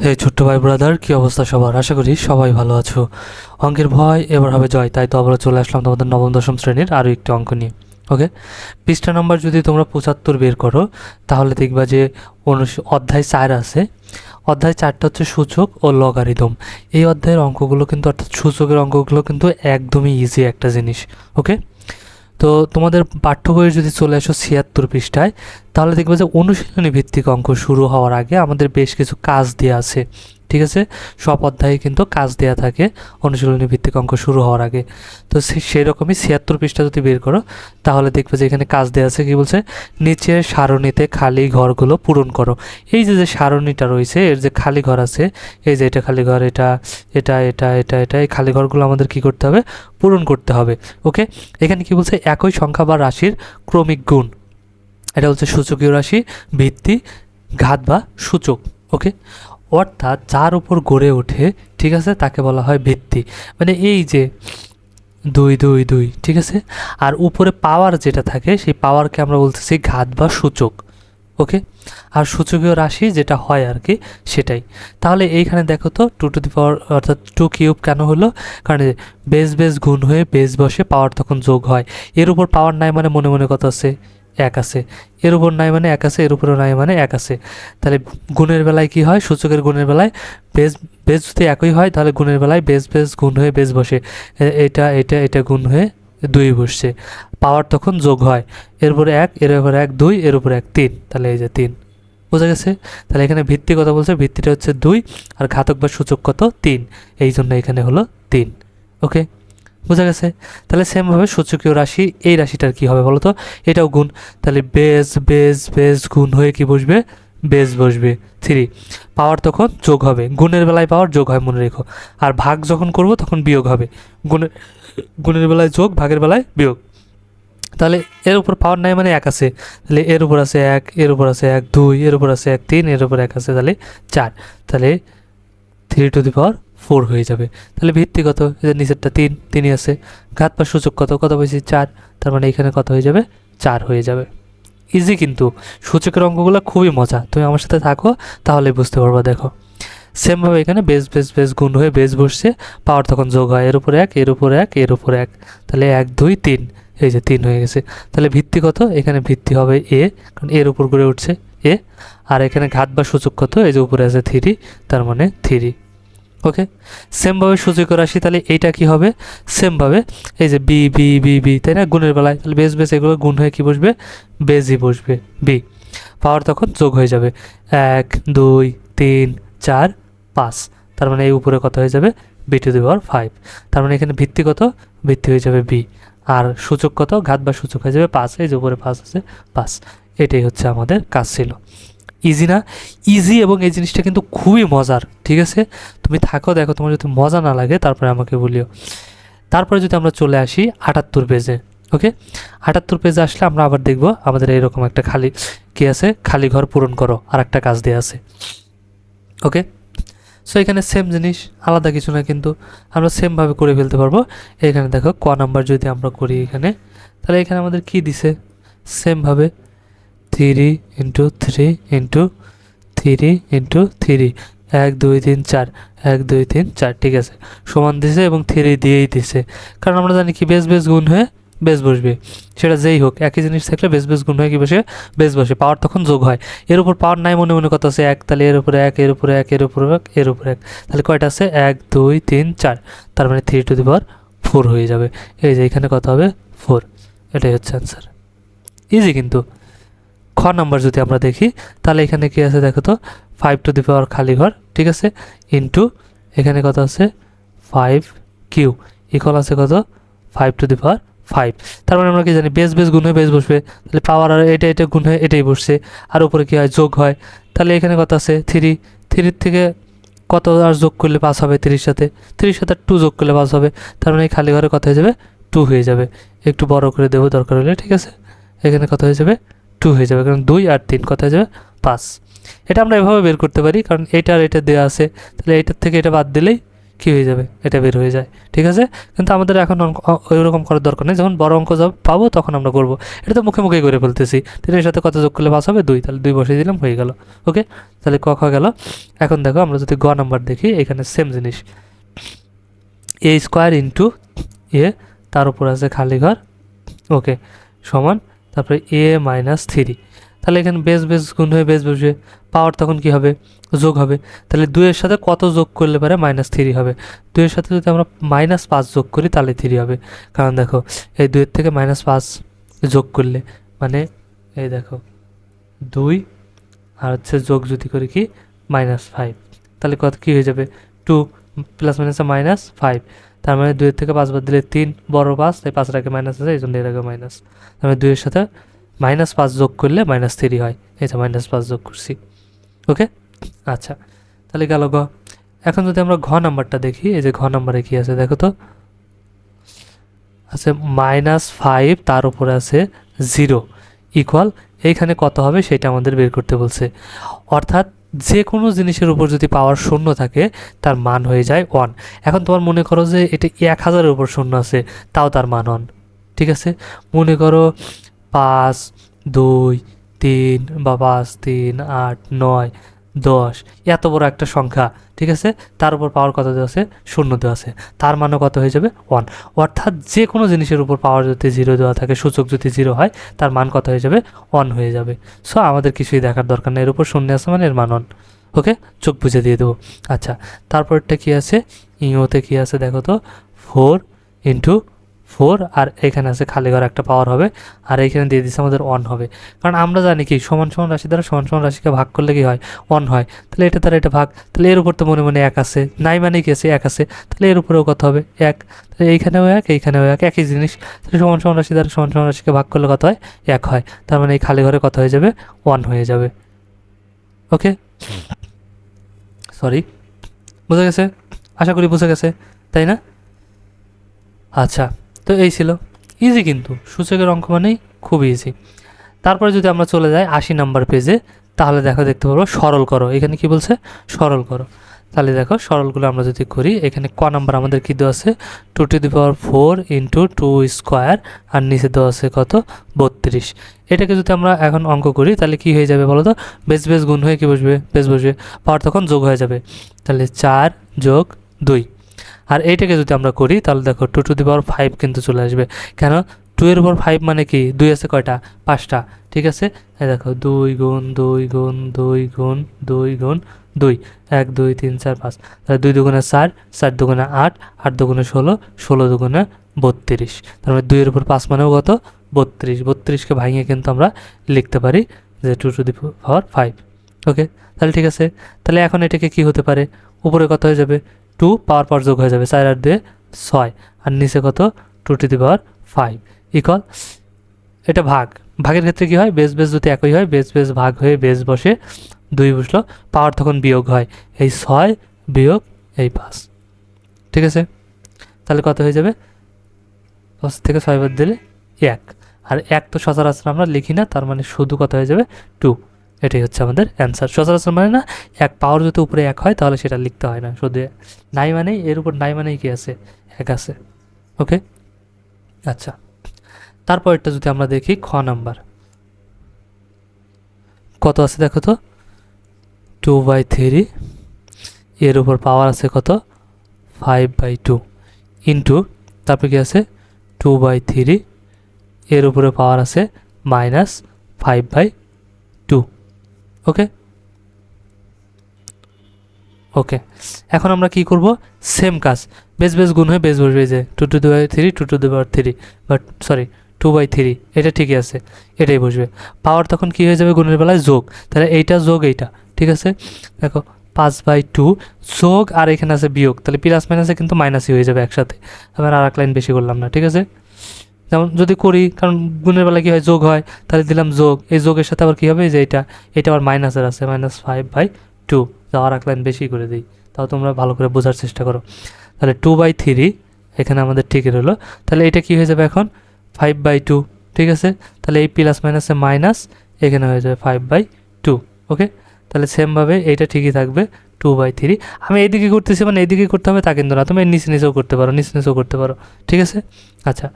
হে ছোট্ট ভাই ব্রাদার, কি অবস্থা সবার? আশা করি সবাই ভালো আছো। অঙ্কের ভয় এবার হবে জয়, তাই তো আবার চলে আসলাম তোমাদের নবম দশম শ্রেণীর আরও একটি অঙ্ক নিয়ে। ওকে, পৃষ্ঠা নম্বর যদি তোমরা 75 বের করো, তাহলে দেখবা যে অধ্যায় 4 আছে। অধ্যায় 4টা হচ্ছে সূচক ও লগারিদম। এই অধ্যায়ের অঙ্কগুলো কিন্তু, অর্থাৎ সূচকের অঙ্কগুলো কিন্তু একদমই ইজি একটা জিনিস। ওকে, তো তোমাদের পাঠ্য বইয়ে যদি চলে আসো 76 পৃষ্ঠায়, তাহলে দেখবে যে অনুশীলনী ভিত্তিক অঙ্ক শুরু হওয়ার আগে আমাদের বেশ কিছু কাজ দেওয়া আছে। ঠিক আছে, সব অধ্যায়ে কিন্তু কাজ দেওয়া থাকে অনুশীলনী ভিত্তিক অঙ্ক শুরু হওয়ার আগে। তো সেই রকমই 76 পৃষ্ঠা যদি বের করো, তাহলে দেখবে যে এখানে কাজ দেওয়া আছে। কি বলছে? নিচের সারণীতে খালি ঘরগুলো পূরণ করো। এই যে যে সারণীটা রয়েছে, এর যে খালি ঘর আছে, এই যে এটা খালি ঘর, এটা এটা এটা এটা এটা এই খালি ঘরগুলো আমাদের কি করতে হবে? পূরণ করতে হবে। ওকে, এখানে কি বলছে? একই সংখ্যা বা রাশির ক্রমিক গুণ। এটা হচ্ছে সূচকীয় রাশি, ভিত্তি, ঘাত বা সূচক। ওকে, অর্থাৎ যার উপর গড়ে ওঠে, ঠিক আছে, তাকে বলা হয় ভিত্তি। মানে এই যে 2 2 2, ঠিক আছে, আর উপরে পাওয়ার যেটা থাকে, সেই পাওয়ারকে আমরা বলতেছি ঘাত বা সূচক। ওকে, আর সূচকীয় রাশি যেটা হয় আর কি, সেটাই। তাহলে এইখানে দেখো তো 2 টু দি পাওয়ার, অর্থাৎ 2 কিউব কেন হলো? কারণ বেস বেস গুণ হয়ে বেস বসে, পাওয়ার তখন যোগ হয়। এর উপর পাওয়ার নাই মানে মনে মনে কত আছে? 1 আছে। এর উপর নাই মানে 1 আছে, এর উপরও নাই মানে 1 আছে। তাহলে গুণের বেলায় কি হয়? সূচকের গুণের বেলায় বেস বেস যদি একই হয়, তাহলে গুণের বেলায় বেস বেস গুণ হয়ে বেস বসে। এটা এটা এটা গুণ হয়ে 2 বসছে, পাওয়ার তখন যোগ হয়। এর উপরে 1, এর উপরে 1 2, এর উপরে 1 3, তাহলে এই যে 3। বোঝা গেছে? তাহলে এখানে ভিত্তি কথা বলছে, ভিত্তিটা হচ্ছে 2, আর ঘাতক বা সূচক কত? 3। এই জন্য এখানে হলো 3। ওকে, বোঝা গেছে? তাহলে সেমভাবে সূচকীয় রাশি, এই রাশিটার কি হবে বলো তো? এটাও গুণ। তাহলে বেস বেস বেস গুণ হয়ে কি বসবে? বেস বসবে 3। পাওয়ার তখন যোগ হবে, গুণের বেলায় পাওয়ার যোগ হয় মনে রেখো। আর ভাগ যখন করব তখন বিয়োগ হবে। গুণের গুণের বেলায় যোগ, ভাগের বেলায় বিয়োগ। তাহলে এর উপর পাওয়ার নাই মানে 1 আছে, তাহলে এর উপর আছে 1, এর উপর আছে 1 2, এর উপর আছে 1 3, এর উপর 1 আছে, তাহলে 4। তাহলে 3 টু দি পাওয়ার 4 হয়ে যাবে। তাহলে ভিত্তি কত? এদের নিচেরটা 3, 3ই আছে। ঘাত বা সূচক কত? কত পেয়েছি? 4। তার মানে এখানে কত হয়ে যাবে? 4 হয়ে যাবে। ইজি কিন্তু, সূচকের অঙ্কগুলো খুবই মজা। তুমি আমার সাথে থাকো, তাহলে বুঝতে পারবা। দেখো, সেমভাবে এখানে বেস বেস বেস গুণ হয়ে বেস বসছে, পাওয়ার তখন যোগ হয়। এর উপর 1, এর উপর 1, এর উপর 1, তাহলে 1 2 3, এই যে 3 হয়ে গেছে। তাহলে ভিত্তি কত? এখানে ভিত্তি হবে এ, কারণ এর উপর গড়ে উঠছে এ। আর এখানে ঘাত বা সূচক কত? এই যে উপরে আছে 3, তার মানে 3। ওকে, সেমভাবে সূচকীয় রাশি, তাহলে এইটা কি হবে? সেমভাবে এই যে বি বি বি বি, তাই না? গুণের বেলায় তাহলে বেস বেস এগুলো গুণ হয়ে কি বসবে? বেসই বসবে বি। পাওয়ার তখন যোগ হয়ে যাবে 1 2 3 4 5, তার মানে এই উপরে কত হয়ে যাবে? b⁵। তার মানে এখানে ভিত্তি কত? ভিত্তি হয়ে যাবে বি। আর সূচক কত? ঘাত বা সূচক হয়ে যাবে 5, এই যে উপরে 5 আছে 5। এটাই হচ্ছে আমাদের কাজ ছিল। ইজি না? ইজি, এবং এই জিনিসটা কিন্তু খুবই মজার। ঠিক আছে, তুমি থাকো, দেখো, তোমার যদি মজা না লাগে তারপরে আমাকে বলিও। তারপরে যদি আমরা চলে আসি 78 পেজে। ওকে, 78 পেজে আসলে আমরা আবার দেখব আমাদের এইরকম একটা খালি কি আছে? খালি ঘর পূরণ করো, আর একটা কাজ দেওয়া আছে। ওকে, সো এখানে সেম জিনিস, আলাদা কিছু না, কিন্তু আমরা সেমভাবে করে ফেলতে পারবো। এখানে দেখো ক নাম্বার যদি আমরা করি এখানে, তাহলে এখানে আমাদের কি দিছে? সেমভাবে 3 ইন্টু 3 ইন্টু 3 ইন্টু 3, 1 2 3 4, 1 2 3 4, ঠিক আছে, সমান দিছে এবং 3 দিয়েই দিছে। কারণ আমরা জানি কি বেস বেস গুণ হয়ে বেস বসবে, সেটা যেই হোক, একই জিনিস থাকলে বেস বেস গুণ হয়ে কি বসে? বেস বসে, পাওয়ার তখন যোগ হয়। এর উপর পাওয়ার নাই মনে মনে কত আছে? 1, তাহলে এর উপরে 1, এর উপরে 1, এর উপরে 1, এর উপরে 1, তাহলে কয়টা আছে? 1 2 3 4, তার মানে 3 টু দি পাওয়ার 4 হয়ে যাবে। এই যে এখানে কত হবে? 4। এটাই হচ্ছে অ্যান্সার। ইজি কিন্তু। খ নাম্বার যদি আমরা দেখি, তাহলে এখানে কি আছে দেখো তো? 5 টু দি পাওয়ার খালি ঘর, ঠিক আছে, ইন্টু এখানে কত আছে? 5 কিউ ইকুয়াল আছে কত? 5 টু দি পাওয়ার 5। তার মানে আমরা কি জানি? বেস বেস গুণ হয়ে বেস বসবে, তাহলে পাওয়ার আর এটা এটা গুণ হয়ে এটাই বসছে, আর উপরে কি হয়? যোগ হয়। তাহলে এখানে কত আছে? 3। 3 থেকে কত আর যোগ করলে 5 হবে? 3 সাথে 3 সাথে 2 যোগ করলে 5 হবে। তার মানে এই খালি ঘরে কত হয়ে যাবে? 2 হয়ে যাবে। একটু বড় করে দেবো দরকার হলে, ঠিক আছে, এখানে কত হয়ে যাবে? 2 হয়ে যাবে, কারণ 2 আর 3 কত হয়ে যাবে? 5। এটা আমরা এভাবে বের করতে পারি, কারণ এটা আর এটা দেওয়া আছে, তাহলে এইটার থেকে এটা বাদ দিলেই কী হয়ে যাবে, এটা বের হয়ে যায়। ঠিক আছে, কিন্তু আমাদের এখন ওইরকম করার দরকার নেই, যখন বড় অঙ্ক পাবো তখন আমরা করবো। এটা তো মুখে মুখেই করে ফেলতেছি। 3-এর সাথে কত যোগ করলে পাস হবে, 2, তাহলে 2 বসিয়ে দিলাম, হয়ে গেল। ওকে, তাহলে ক গেল। এখন দেখো আমরা যদি গ নাম্বার দেখি, এখানে সেম জিনিস, এ স্কোয়ার ইন্টু এ, তার উপর আছে খালি ঘর, ওকে, সমান, তারপরে এ মাইনাস 3। তাহলে এখানে বেস বেস গুণ হয়ে বেস বসবে, পাওয়ার তখন কি হবে, যোগ হবে। তাহলে 2-এর সাথে কত যোগ করলে পারে, -3 হবে। 2-এর সাথে যদি আমরা -5 যোগ করি তাহলে 3 হবে। কারণ দেখো এই 2-এর থেকে -5 যোগ করলে মানে এই দেখো 2 আর হচ্ছে যোগ যদি করি কি -5, তাহলে কত কী হয়ে যাবে, 2 প্লাস -5, তার মানে 2-এর থেকে 5 বাদ দিলে 3, বড় 5, তাই 5-এর আগে মাইনাস আছে, এই জন্য এর আগে মাইনাস। তার মানে 2-এর সাথে -5 যোগ করলে -3 হয়, এই যে -5 যোগ করছি। ওকে, আচ্ছা, তাহলে গেল গ। এখন যদি আমরা ঘ নাম্বারটা দেখি, এই যে ঘ নাম্বারে কী আছে দেখো তো, আছে -5, তার উপরে আছে 0 ইকুয়াল, এইখানে কত হবে সেটা আমাদের বের করতে বলছে। অর্থাৎ যে কোনো জিনিসের উপর যদি পাওয়ার শূন্য থাকে তার মান হয়ে যায় 1। এখন তোমার মনে করো যে এটা 1000-এর উপর শূন্য আছে, তাও তার মান 1। ঠিক আছে, মনে করো 5, 2, 3 বা 5, 3, 8, 9, 10, এত বড় একটা সংখ্যা, ঠিক আছে, তার উপর পাওয়ার কত দেওয়া আছে, শূন্য দেওয়া আছে, তার মানও কত হয়ে যাবে, 1। অর্থাৎ যে কোনো জিনিসের উপর পাওয়ার যদি 0 দেওয়া থাকে, সূচক যদি 0 হয়, তার মান কত হয়ে যাবে, 1 হয়ে যাবে। সো আমাদের কিছুই দেখার দরকার নেই, এর উপর শূন্য আছে মানে এর মান 1। ওকে, চোখ বুঝে দিয়ে দেবো। আচ্ছা, তারপরটা কী আছে, ইংতে কী আছে দেখো তো, 4 × 4, আর এখানে আছে খালি ঘর একটা পাওয়ার হবে, আর এখানে দিয়ে দিচ্ছে আমাদের 1 হবে। কারণ আমরা জানি কি সমান সমান রাশি দ্বারা সমান সমান রাশিকে ভাগ করলে কি হয়, 1 হয়। তাহলে এটা দ্বারা এটা ভাগ, তাহলে এর উপর তো মনে মনে 1 আছে, নাই মানে কি আছে, 1 আছে, তাহলে এর উপরেও কত হবে, 1। তাহলে এইখানেও 1, এইখানেও 1, একই জিনিস। তাহলে সমান সমান রাশি দ্বারা সমান সমান রাশিকে ভাগ করলে কত হয়, 1 হয়। তার মানে এই খালি ঘরে কত হয়ে যাবে, 1 হয়ে যাবে। ওকে, সরি, বুঝে গেছে, আশা করি বুঝে গেছে, তাই না? আচ্ছা, তো এই ছিল ইজি, কিন্তু সূচকের অঙ্ক মানেই খুব ইজি। তারপরে যদি আমরা চলে যাই 80 নাম্বার পেজে, তাহলে দেখতে পারবো সরল করো। এখানে কি বলছে, সরল করো। তাহলে দেখো সরলগুলো আমরা যদি করি, এখানে ক নাম্বার আমাদের কী দেওয়া আছে, 2⁴ × 2 স্কোয়ার, আর নিচে দেওয়া আছে কত, 32। এটাকে যদি আমরা এখন অঙ্ক করি তাহলে কি হয়ে যাবে বলো তো, বেস বেস গুণ হয়ে কি বসবে, বেস বসবে, পাওয়ার তখন যোগ হয়ে যাবে। তাহলে 4 + 2। আর এইটাকে যদি আমরা করি তাহলে দেখো 2⁵ কিন্তু চলে আসবে। কেন, 2 এর উপর 5 মানে কি, 2 আছে কয়টা, 5টা। ঠিক আছে, এই দেখো 2 × 2 × 2 × 2 × 2, 1 2 3 4 5, তাহলে 2 × 2 = 4, 4 × 2 = 8, 8 × 2 = 16, 16 × 2 = 32। তার মানে 2 এর উপর 5 মানেও কত, 32। 32কে ভাঙিয়ে কিন্তু আমরা লিখতে পারি যে 2⁵। ওকে, তাহলে ঠিক আছে। তাহলে এখন এটাকে কি হতে পারে, উপরে কত হয়ে যাবে, 2 পাওয়ার পর যোগ হয়ে যাবে, 4 আর 2 6, আর নিচে কত, 2⁵ ইকুয়াল, এটা ভাগ, ভাগের ক্ষেত্রে কি হয়, বেস বেস যদি একই হয়, বেস বেস ভাগ হয়ে বেস বসে 2 বসলো, পাওয়ার তখন বিয়োগ হয়, এই 6 বিয়োগ এই 5। ঠিক আছে, তাহলে কত হয়ে যাবে, 5 থেকে 6 বাদ দিলে 1, আর 1 তো সচরাচর আমরা লিখি না, তার মানে শুধু কত হয়ে যাবে, 2। এটাই হচ্ছে আমাদের অ্যান্সার। সচরাচর মানে না, 1 পাওয়ার যদি উপরে 1 হয় তাহলে সেটা লিখতে হয় না, শুধু নাই মানেই, এর উপর নাই মানেই কি আছে, 1 আছে। ওকে, আচ্ছা, তারপরটা যদি আমরা দেখি খ নাম্বার, কত আছে দেখো তো, 2/3, এর উপর পাওয়ার আছে কত, 5/2 ইন্টু, তারপরে কি আছে 2/3, এর উপরে পাওয়ার আছে -5/2। ওকে, ওকে, এখন আমরা কি করব, সেম কাজ, বেস বেস গুণ হয়ে বেস বসবে, যে 2⁵ 2⁵, বাট সরি 2/3, এটা ঠিকই আছে, এটাই বসবে। পাওয়ার তখন কি হয়ে যাবে, গুণের বেলায় যোগ, তাহলে এইটা যোগ এইটা। ঠিক আছে, দেখো 5/2 যোগ, আর এখানে আছে বিয়োগ, তাহলে প্লাস মাইনাসে কিন্তু মাইনাসই হয়ে যাবে একসাথে। আবার আর এক লাইন বেশি করলাম না। ঠিক আছে, যেমন যদি করি, কারণ গুণের বেলা কি হয়, যোগ হয়, তাহলে দিলাম যোগ, এই যোগের সাথে আবার কী হবে, যে এটা আবার মাইনাসের আছে, -5/2, আর এক লাইন বেশি করে দিই, তাও তোমরা ভালো করে বোঝার চেষ্টা করো। তাহলে 2/3 এখানে আমাদের ঠিক রইলো, তাহলে এটা কি হয়ে যাবে এখন, 5/2। ঠিক আছে, তাহলে এই প্লাস মাইনাসে মাইনাস, এখানে হয়ে যাবে 5/2। ওকে, তাহলে সেমভাবে এইটা ঠিকই থাকবে, 2/3। আমি এইদিকে করতেছি মানে এইদিকে করতে হবে তা কিন্তু না, তুমি নিচে নিচেও করতে পারো, নিচে নিচেও করতে পারো, ঠিক আছে। আচ্ছা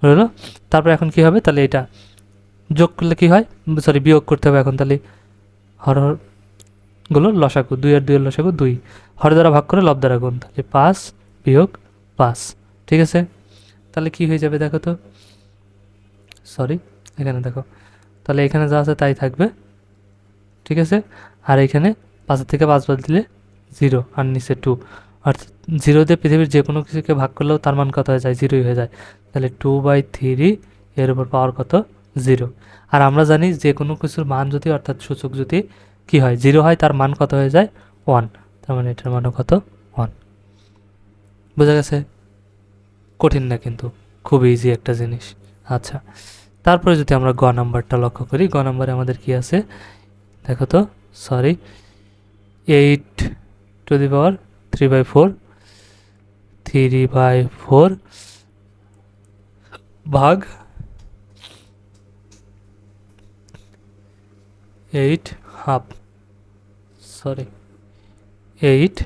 হলো, তারপর এখন কি হবে, তাহলে এটা যোগ করলে কি হয়, সরি বিয়োগ করতে হবে এখন, তাহলে হরগুলো লসাগু, 2 আর 2 এর লসাগু 2, হর দ্বারা ভাগ করে লব দ্বারা গুণ, তাহলে 5 বিয়োগ 5, ঠিক আছে। তাহলে কি হয়ে যাবে দেখো তো, সরি এখানে দেখো, তাহলে এখানে যা আছে তাই থাকবে, ঠিক আছে। আর এখানে 5 থেকে 5 বাদ দিলে 0 আর নিচে 2, অর্থাৎ 0 দিয়ে পৃথিবীর যে কোনো কিছুকে ভাগ করলেও তার মান কত হয়ে যায়, 0ই হয়ে যায়। তাহলে 2/3 এর উপর পাওয়ার কত, 0। আর আমরা জানি যে কোনো কিছুর মান যদি, অর্থাৎ সূচক যদি কি হয় 0 হয়, তার মান কত হয়ে যায় 1, তার মানে এটার মানও কত 1। বোঝা গেছে, কঠিন না কিন্তু, খুব ইজি একটা জিনিস। আচ্ছা তারপরে যদি আমরা গ নাম্বারটা লক্ষ্য করি, গ নাম্বারে আমাদের কি আছে দেখো তো, সরি 8^3/4, 3/4 ভাগ 8 সরি 8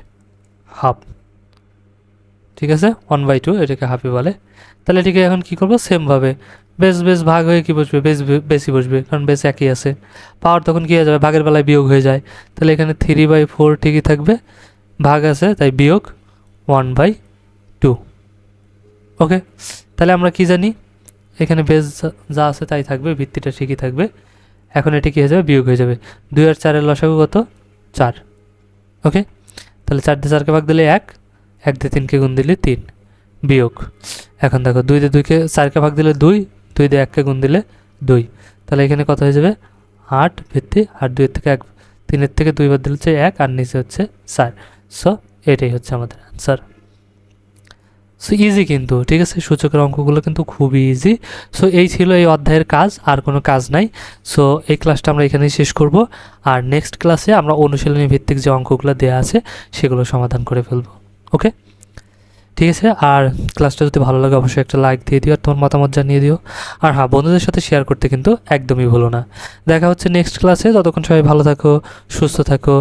ঠিক আছে, 1/2 এটাকে হাফই বলে। তাহলে এটিকে এখন কি করবো, সেমভাবে বেশ বেশ ভাগ হয়ে কি বসবে, বেশি বসবে, কারণ বেশ একই আছে। পাওয়ার তখন কী হয়ে যাবে, ভাগের বেলায় বিয়োগ হয়ে যায়, তাহলে এখানে 3/4 ঠিকই থাকবে, ভাগ আছে তাই বিয়োগ 1/2। ওকে, তাহলে আমরা কি জানি, এখানে বেশ যা আছে তাই থাকবে, ভিত্তিটা ঠিকই থাকবে। এখন এটি কী হয়ে যাবে, বিয়োগ হয়ে যাবে। 2 আর 4 এর লসাগু কত, 4। ওকে, তাহলে 4 দিয়ে 4কে ভাগ দিলে 1, 1 দিয়ে 3কে গুণ দিলে 3, বিয়োগ। এখন দেখো 2 দিয়ে 2কে 4কে ভাগ দিলে 2, 2 দিয়ে 1কে গুণ দিলে 2, তাহলে এখানে কত হয়ে যাবে 8 ভিত্তি, আর 2 থেকে 1, 3 থেকে 2 বাদ দিলে হচ্ছে 1, আর নিচে হচ্ছে 4। সো এটাই হচ্ছে আমাদের অ্যান্সার। সো ইজি কিন্তু, ঠিক আছে, সূচকের অঙ্কগুলো কিন্তু খুবই ইজি। সো এই ছিল এই অধ্যায়ের কাজ, আর কোনো কাজ নাই। সো এই ক্লাসটা আমরা এখানেই শেষ করব, আর নেক্সট ক্লাসে আমরা অনুশীলনী ভিত্তিক যে অঙ্কগুলো দেওয়া আছে সেগুলো সমাধান করে ফেলবো। ওকে, ঠিক আছে। আর ক্লাসটা যদি ভালো লাগে অবশ্যই একটা লাইক দিয়ে দিও, আর তোমার মতামত জানিয়ে দিও। আর হ্যাঁ, বন্ধুদের সাথে শেয়ার করতে কিন্তু একদমই ভুলো না। দেখা হচ্ছে নেক্সট ক্লাসে, ততক্ষণ সবাই ভালো থাকো, সুস্থ থাকো,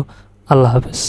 আল্লাহ হাফেজ।